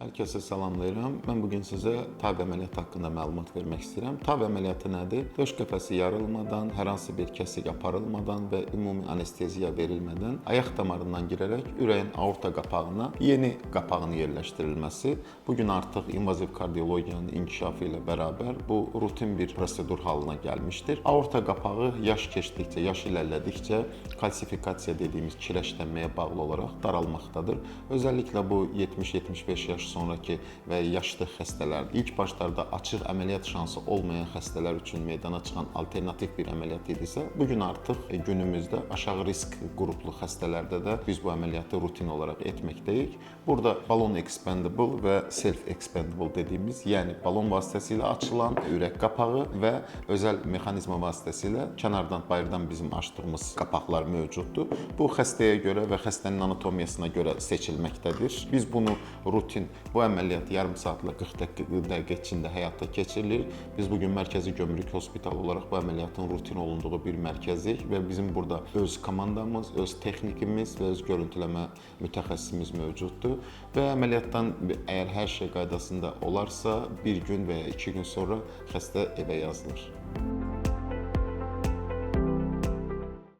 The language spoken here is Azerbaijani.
Hər kəsə salamlayıram. Mən bugün sizə TAV əməliyyatı haqqında məlumat vermək istəyirəm. TAV əməliyyatı nədir? Döş qəfəsi yarılmadan, hər hansı bir kəsik aparılmadan və ümumi anesteziya verilmədən ayaq damarından girərək ürəyin aorta qapağına yeni qapağın yerləşdirilməsi. Bugün artıq invaziv kardiologiyanın inkişafı ilə bərabər bu rutin bir prosedur halına gəlmişdir. Aorta qapağı yaş keçdikcə, yaş irəlilədikcə kalsifikasiya dediyimiz kireçlənməyə bağlı olaraq daralmaqdadır. Özəlliklə bu 70-75 yaş sonraki və yaşlı xəstələr, ilk başlarda açıq əməliyyat şansı olmayan xəstələr üçün meydana çıxan alternativ bir əməliyyat idisə, bugün artıq günümüzdə aşağı risk qruplu xəstələrdə də biz bu əməliyyatı rutin olaraq etməkdəyik. Burada balon expandable və self expandable dediyimiz, yəni balon vasitəsilə açılan ürək qapağı və özəl mexanizma vasitəsilə kənardan, bayırdan bizim açdığımız qapaqlar mövcuddur. Bu xəstəyə görə və xəstənin anatomiyasına görə seçilməkdədir. Biz bunu rutin, bu əməliyyat yarım saatla 40 dəqiqə içində həyata keçirilir. Biz bugün Mərkəzi Gömrük Hospitalı olaraq bu əməliyyatın rutin olunduğu bir mərkəzik və bizim burada öz komandamız, öz texnikimiz və öz görüntüləmə mütəxəssisimiz mövcuddur. Və əməliyyatdan əgər hər şey qaydasında olarsa, bir gün və ya 2 gün sonra xəstə evə yazılır.